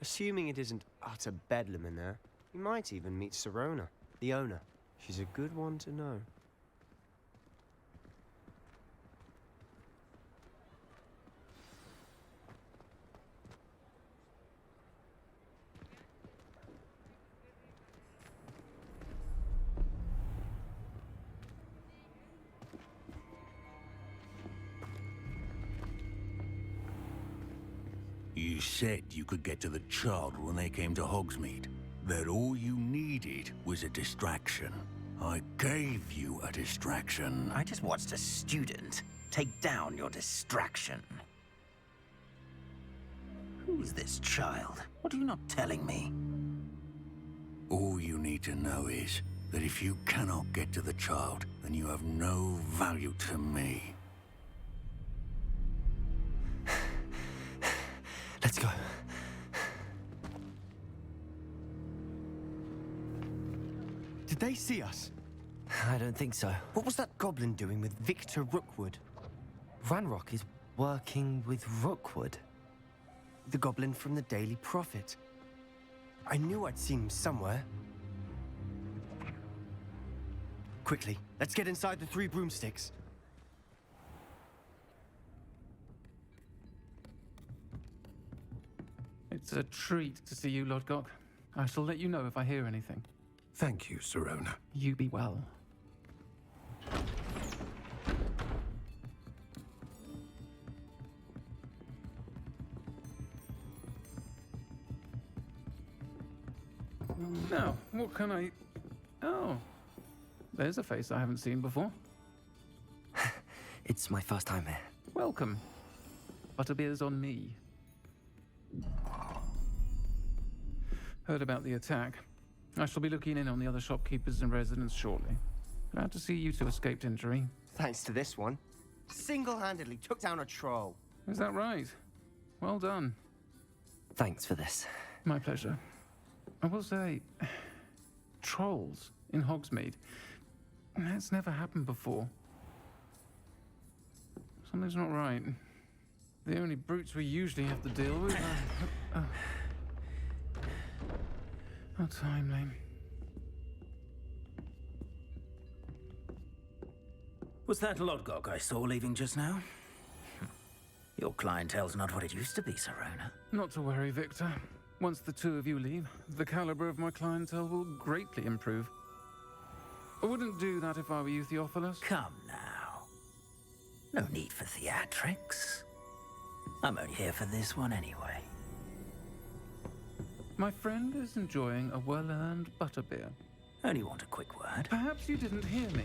Assuming it isn't utter bedlam in there, you might even meet Sirona, the owner. She's a good one to know. You said you could get to the child when they came to Hogsmeade. That all you needed was a distraction. I gave you a distraction. I just watched a student take down your distraction. Who's this child? What are you not telling me? All you need to know is that if you cannot get to the child, then you have no value to me. Let's go. Did they see us? I don't think so. What was that goblin doing with Victor Rookwood? Ranrock is working with Rookwood. The goblin from the Daily Prophet. I knew I'd seen him somewhere. Quickly, let's get inside the 3 broomsticks. It's a treat to see you, Lodgok. I shall let you know if I hear anything. Thank you, Sirona. You be well. Now, what can I... Oh, there's a face I haven't seen before. It's my first time here. Welcome. Butterbeer's on me. Heard about the attack. I shall be looking in on the other shopkeepers and residents shortly. Glad to see you two escaped injury. Thanks to this one. Single-handedly took down a troll. Is that right? Well done. Thanks for this. My pleasure. I will say, trolls in Hogsmeade. That's never happened before. Something's not right. The only brutes we usually have to deal with are... How timely. Was that Lodgok I saw leaving just now? Your clientele's not what it used to be, Sirona. Not to worry, Victor. Once the two of you leave, the caliber of my clientele will greatly improve. I wouldn't do that if I were you, Theophilus. Come now. No need for theatrics. I'm only here for this one anyway. My friend is enjoying a well-earned butterbeer. Only want a quick word. Perhaps you didn't hear me.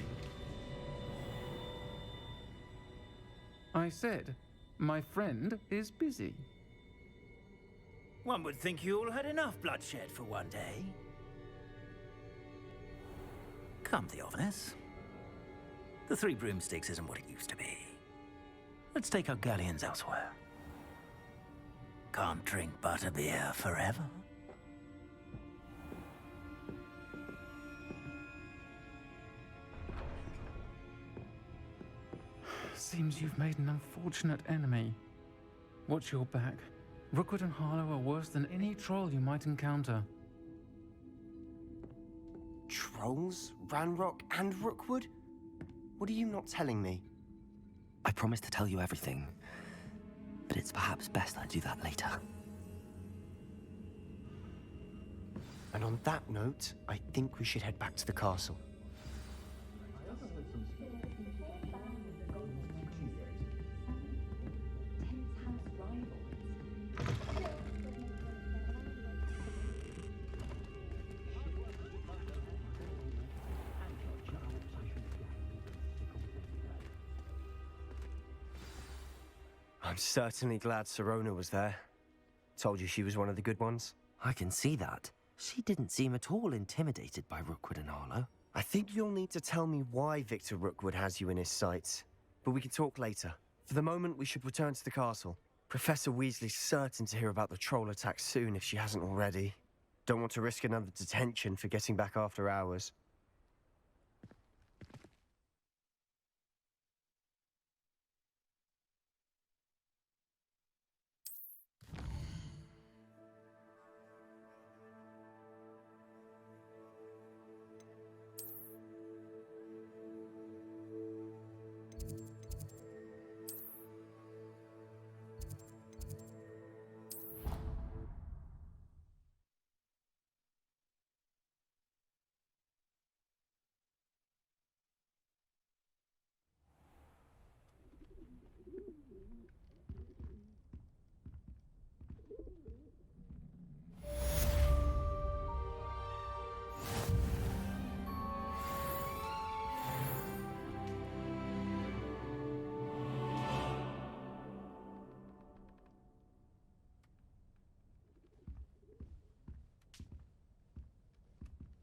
I said, my friend is busy. One would think you all had enough bloodshed for one day. Come, Theophilus. The 3 broomsticks isn't what it used to be. Let's take our galleons elsewhere. Can't drink butterbeer forever. Seems you've made an unfortunate enemy. Watch your back. Rookwood and Harlow are worse than any troll you might encounter. Trolls? Ranrock and Rookwood? What are you not telling me? I promised to tell you everything, but it's perhaps best I do that later. And on that note, I think we should head back to the castle. I'm certainly glad Sirona was there. Told you she was one of the good ones. I can see that. She didn't seem at all intimidated by Rookwood and Harlow. I think you'll need to tell me why Victor Rookwood has you in his sights. But we can talk later. For the moment, we should return to the castle. Professor Weasley's certain to hear about the troll attack soon if she hasn't already. Don't want to risk another detention for getting back after hours.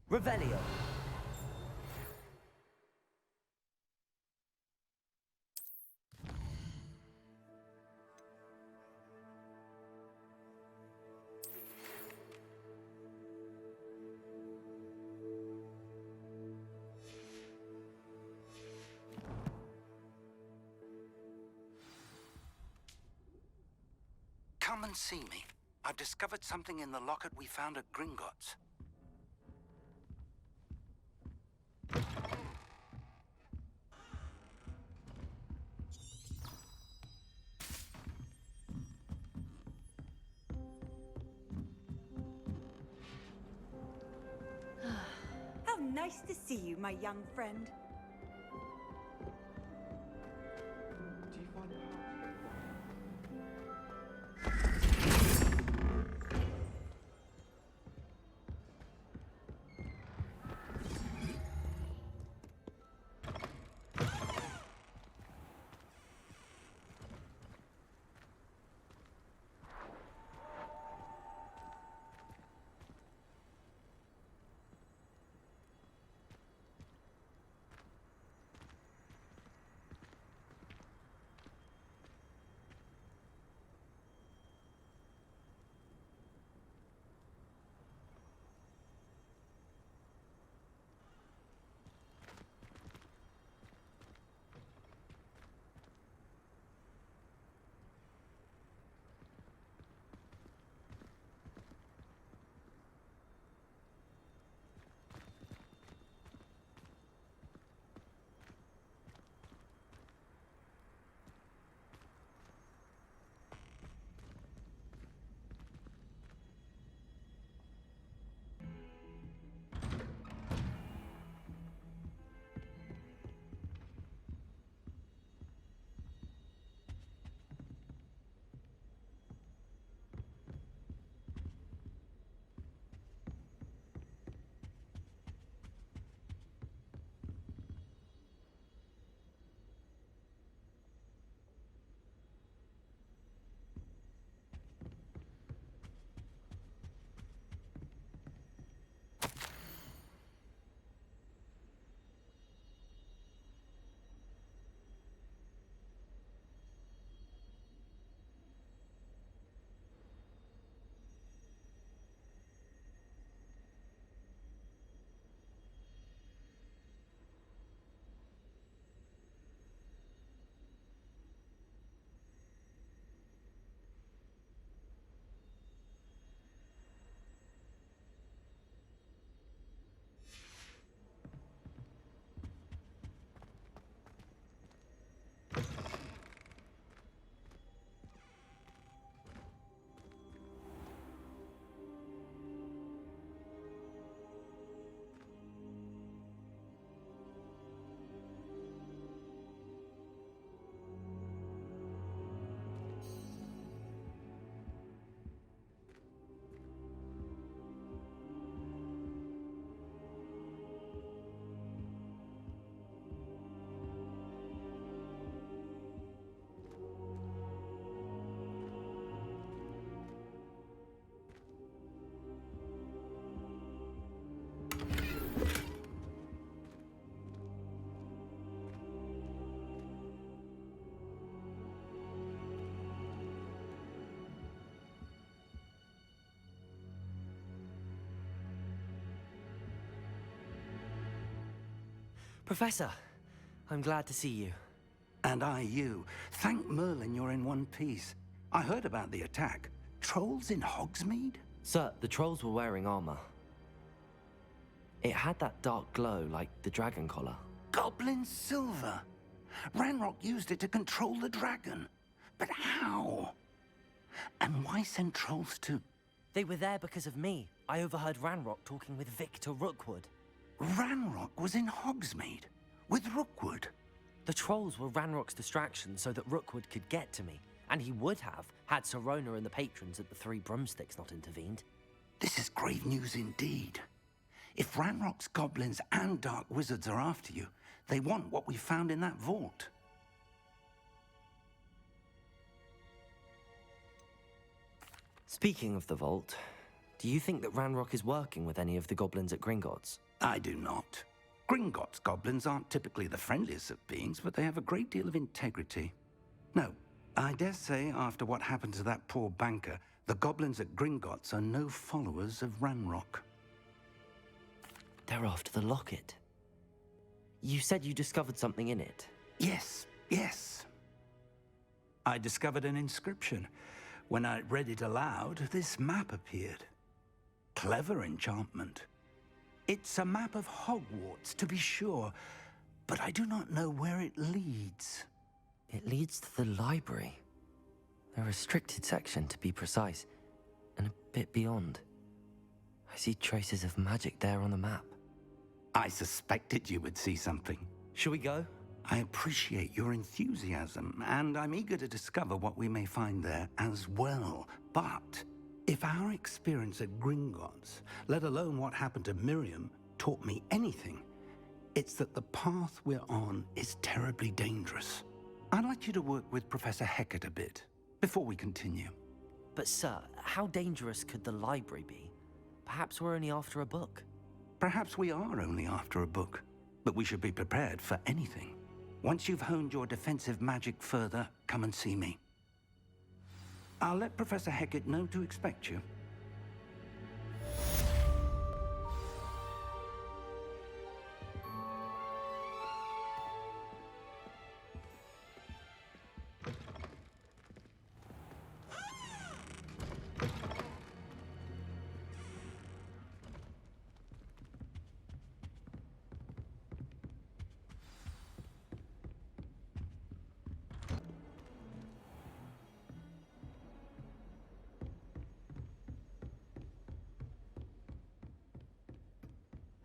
Revelio. Come and see me. I've discovered something in the locket we found at Gringotts. How nice to see you, my young friend. Professor, I'm glad to see you. And I you. Thank Merlin you're in one piece. I heard about the attack. Trolls in Hogsmeade? Sir, the trolls were wearing armor. It had that dark glow like the dragon collar. Goblin silver! Ranrock used it to control the dragon. But how? And why send trolls to... They were there because of me. I overheard Ranrock talking with Victor Rookwood. Ranrock was in Hogsmeade with Rookwood. The trolls were Ranrock's distraction so that Rookwood could get to me. And he would have, had Sirona and the patrons at the Three Broomsticks not intervened. This is grave news indeed. If Ranrock's goblins and dark wizards are after you, they want what we found in that vault. Speaking of the vault, Do you think that Ranrock is working with any of the goblins at Gringotts? I do not. Gringotts goblins aren't typically the friendliest of beings, but they have a great deal of integrity. No, I dare say after what happened to that poor banker, the goblins at Gringotts are no followers of Ranrock. They're after the locket. You said you discovered something in it. Yes, yes. I discovered an inscription. When I read it aloud, this map appeared. Clever enchantment. It's a map of Hogwarts, to be sure, but I do not know where it leads. It leads to the library. The restricted section, to be precise, and a bit beyond. I see traces of magic there on the map. I suspected you would see something. Shall we go? I appreciate your enthusiasm, and I'm eager to discover what we may find there as well. But if our experience at Gringotts, let alone what happened to Miriam, taught me anything, it's that the path we're on is terribly dangerous. I'd like you to work with Professor Hecat a bit before we continue. But sir, how dangerous could the library be? Perhaps we're only after a book. Perhaps we are only after a book, but we should be prepared for anything. Once you've honed your defensive magic further, come and see me. I'll let Professor Hecat know to expect you.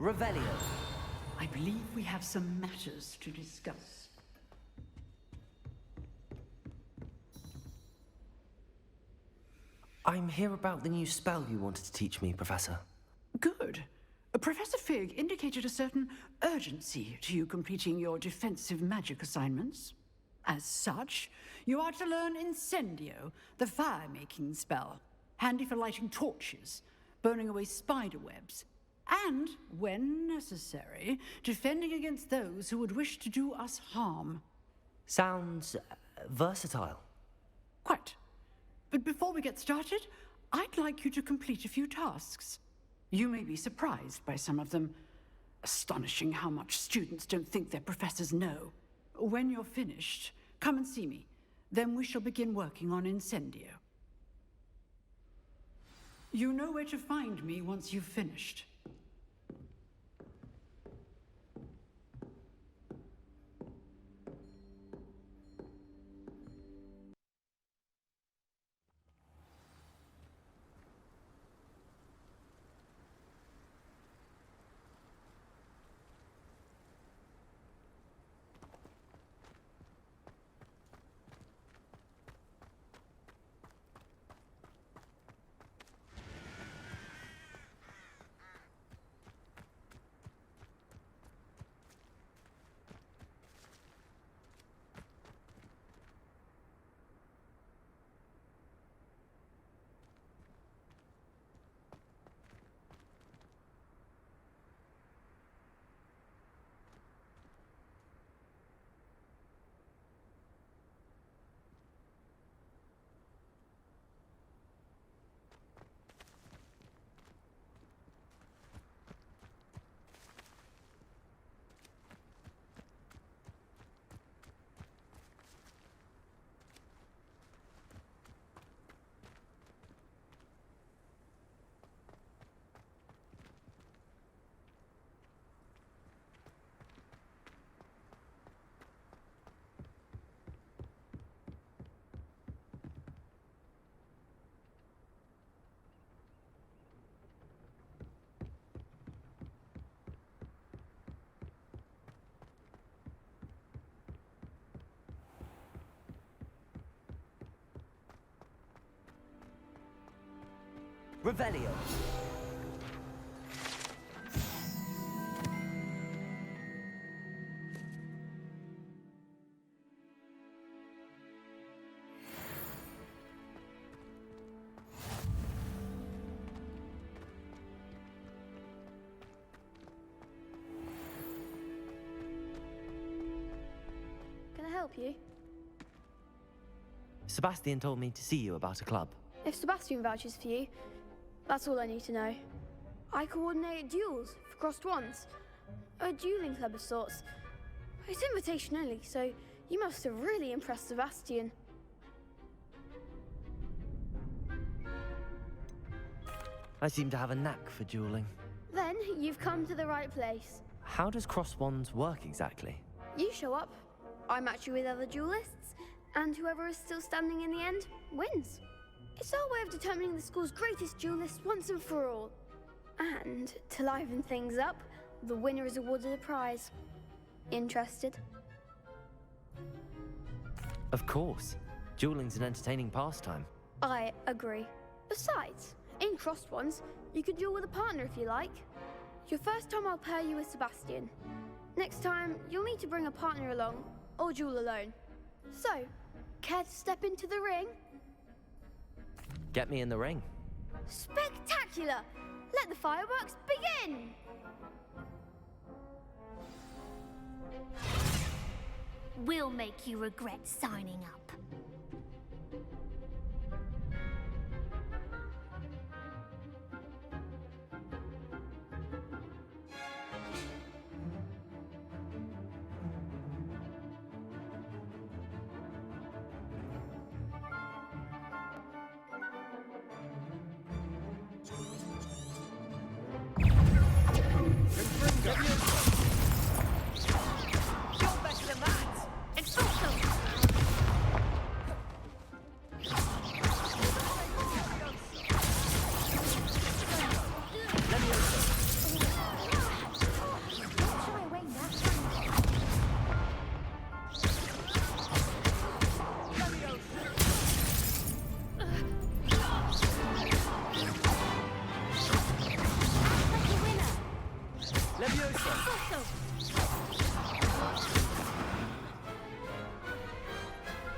Revelio. I believe we have some matters to discuss. I'm here about the new spell you wanted to teach me, Professor. Good. Professor Fig indicated a certain urgency to you completing your defensive magic assignments. As such, you are to learn Incendio, the fire-making spell, handy for lighting torches, burning away spider webs, and, when necessary, defending against those who would wish to do us harm. Sounds versatile. Quite. But before we get started, I'd like you to complete a few tasks. You may be surprised by some of them. Astonishing how much students don't think their professors know. When you're finished, come and see me. Then we shall begin working on Incendio. You know where to find me once you've finished. Revelio. help you? Sebastian told me to see you about a club. If Sebastian vouches for you, that's all I need to know. I coordinate duels for crossed wands. A dueling club of sorts. It's invitation only, so you must have really impressed Sebastian. I seem to have a knack for dueling. Then you've come to the right place. How does crossed wands work exactly? You show up, I match you with other duelists, and whoever is still standing in the end wins. It's our way of determining the school's greatest duelist once and for all. And to liven things up, the winner is awarded a prize. Interested? Of course. Dueling's an entertaining pastime. I agree. Besides, in crossed ones, you can duel with a partner if you like. Your first time I'll pair you with Sebastian. Next time, you'll need to bring a partner along, or duel alone. So, care to step into the ring? Get me in the ring. Spectacular! Let the fireworks begin! We'll make you regret signing up.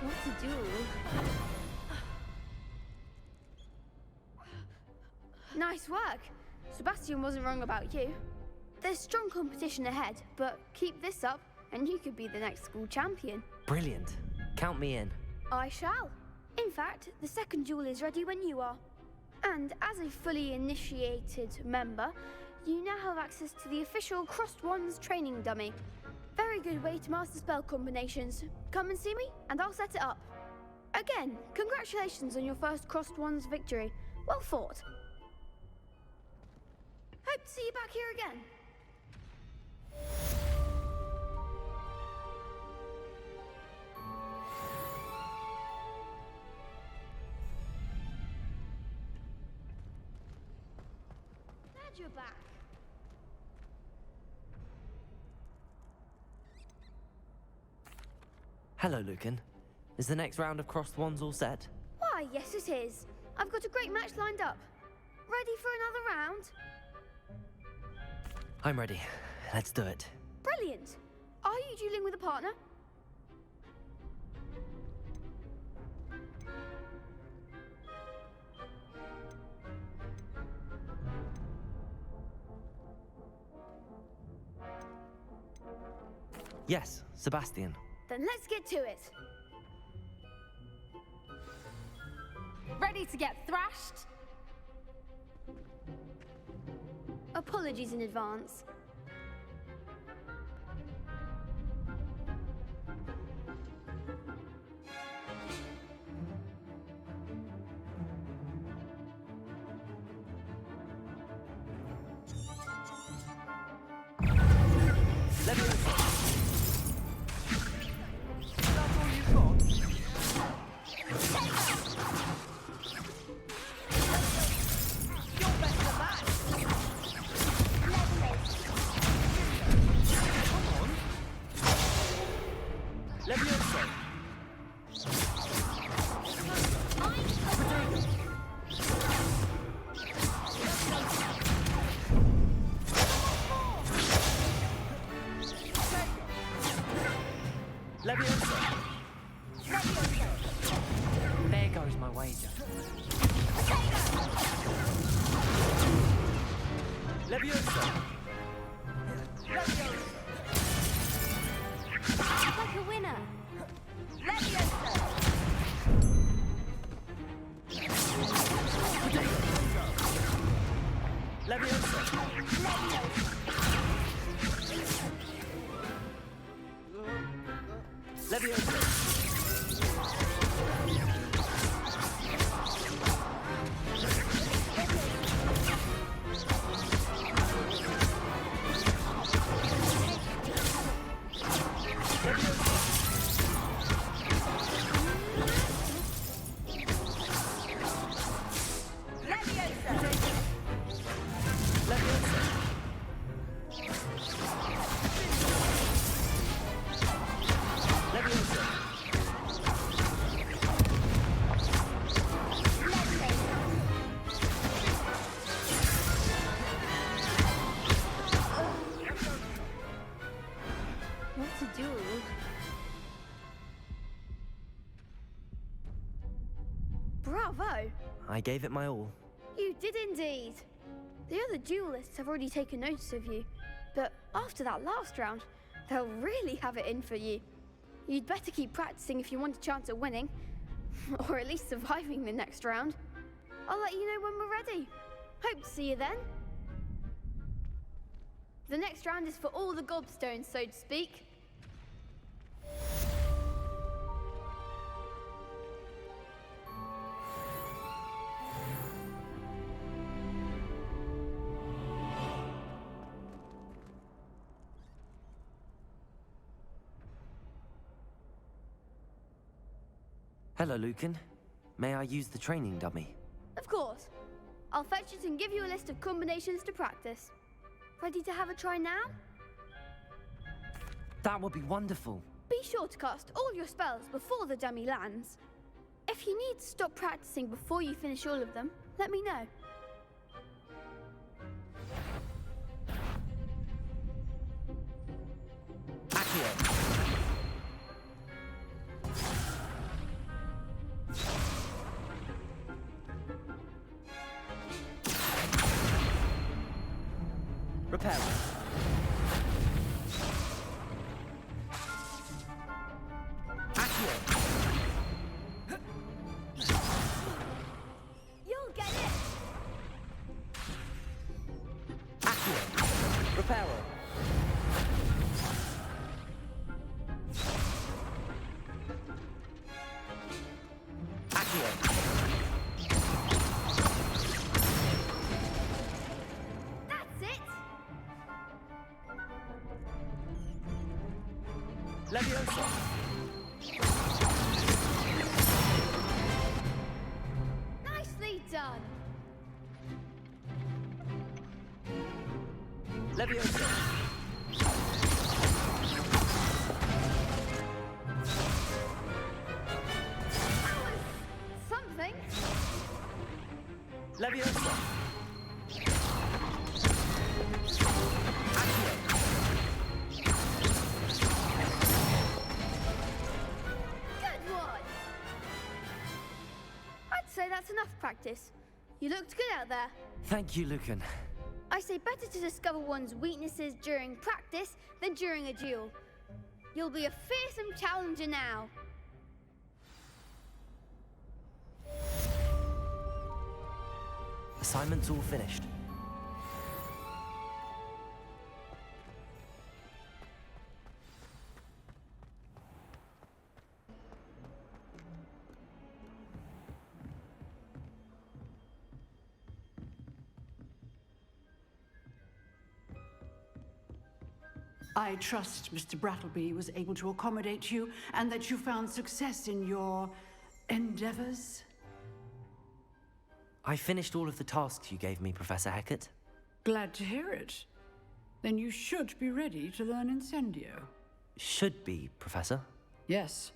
What to do? Nice work. Sebastian wasn't wrong about you. There's strong competition ahead, but keep this up and you could be the next school champion. Brilliant. Count me in. I shall. In fact, the second duel is ready when you are. And as a fully initiated member, you now have access to the official Crossed Wands training dummy. Very good way to master spell combinations. Come and see me, and I'll set it up. Again, congratulations on your first Crossed Wands victory. Well fought. Hope to see you back here again. Glad you're back. Hello, Lucan. Is the next round of Crossed Wands all set? Why, yes it is. I've got a great match lined up. Ready for another round? I'm ready. Let's do it. Brilliant. Are you dueling with a partner? Yes, Sebastian. Then let's get to it. Ready to get thrashed? Apologies in advance. Let me There goes my wager. Leviosa! Like a winner. Bravo! I gave it my all. You did indeed. The other duelists have already taken notice of you, but after that last round, they'll really have it in for you. You'd better keep practicing if you want a chance at winning, or at least surviving the next round. I'll let you know when we're ready. Hope to see you then. The next round is for all the gobstones, so to speak. Hello, Lucan. May I use the training dummy? Of course. I'll fetch it and give you a list of combinations to practice. Ready to have a try now? That would be wonderful. Be sure to cast all your spells before the dummy lands. If you need to stop practicing before you finish all of them, let me know. Accio. Repel. Accio. You'll get it! Accio. Repel. Accio. That's it! Leviosa. Nicely done! Leviosa. Something. Leviosa. Good one! I'd say that's enough practice. You looked good out there. Thank you, Lucan. I say better to discover one's weaknesses during practice than during a duel. You'll be a fearsome challenger now. Assignment's all finished. I trust Mr. Brattleby was able to accommodate you and that you found success in your endeavors. I finished all of the tasks you gave me, Professor Hecat. Glad to hear it. Then you should be ready to learn Incendio. Should be, Professor. Yes.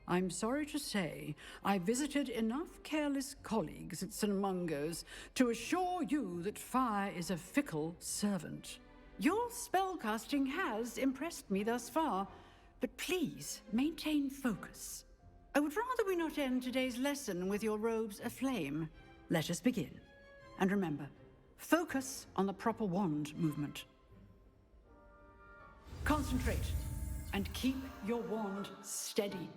I'm sorry to say, I visited enough careless colleagues at St. Mungo's to assure you that fire is a fickle servant. Your spellcasting has impressed me thus far, but please maintain focus. I would rather we not end today's lesson with your robes aflame. Let us begin. And remember, focus on the proper wand movement. Concentrate and keep your wand steady.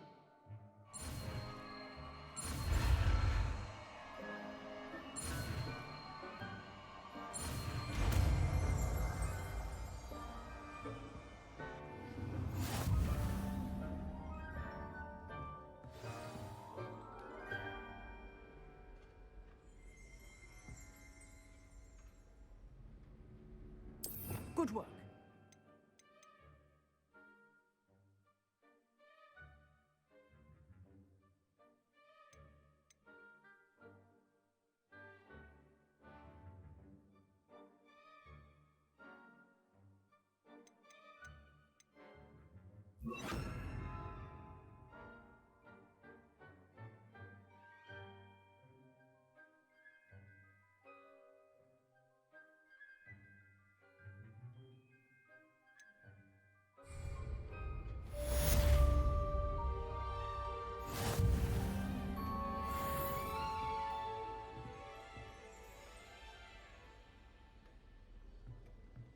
Good work.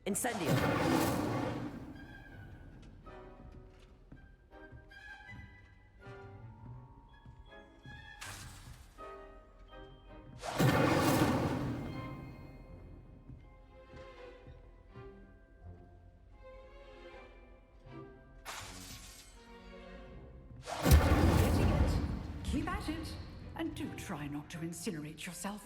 Incendio! Getting it. Keep at it. And do try not to incinerate yourself.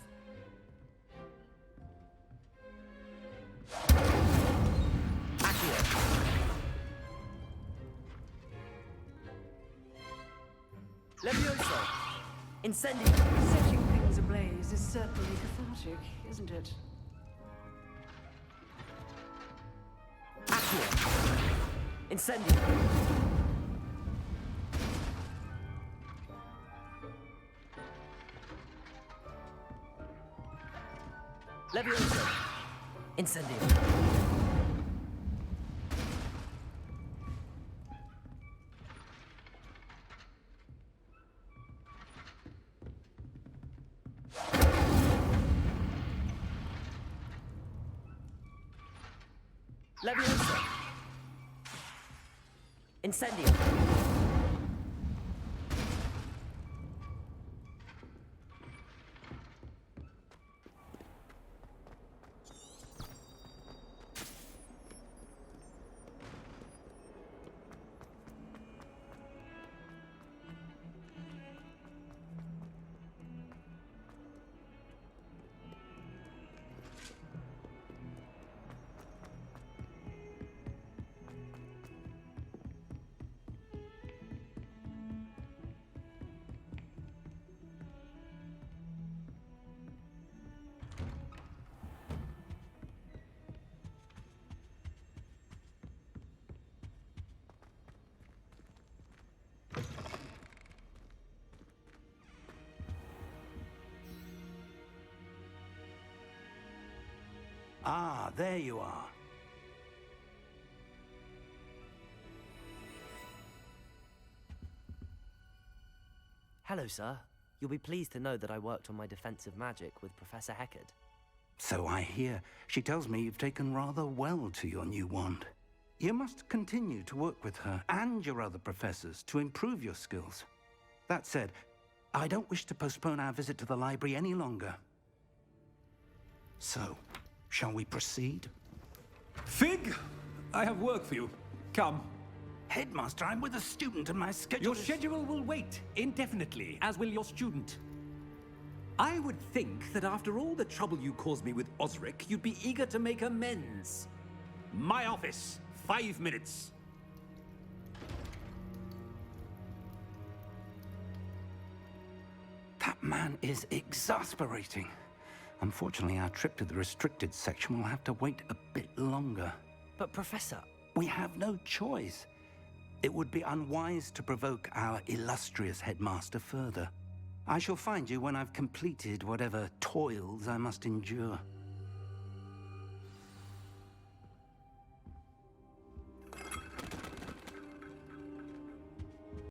Levioso! Incendio! Setting things ablaze is certainly cathartic, isn't it? Accio! Incendio! Levioso! Incendio! Levioso! Incendio! Ah, there you are. Hello, sir. You'll be pleased to know that I worked on my defensive magic with Professor Heckard. So I hear. She tells me you've taken rather well to your new wand. You must continue to work with her and your other professors to improve your skills. That said, I don't wish to postpone our visit to the library any longer. So, shall we proceed? Fig! I have work for you. Come. Headmaster, I'm with a student and my schedule Your schedule will wait indefinitely, as will your student. I would think that after all the trouble you caused me with Osric, you'd be eager to make amends. My office, 5 minutes. That man is exasperating. Unfortunately, our trip to the restricted section will have to wait a bit longer. But, Professor... We have no choice. It would be unwise to provoke our illustrious headmaster further. I shall find you when I've completed whatever toils I must endure.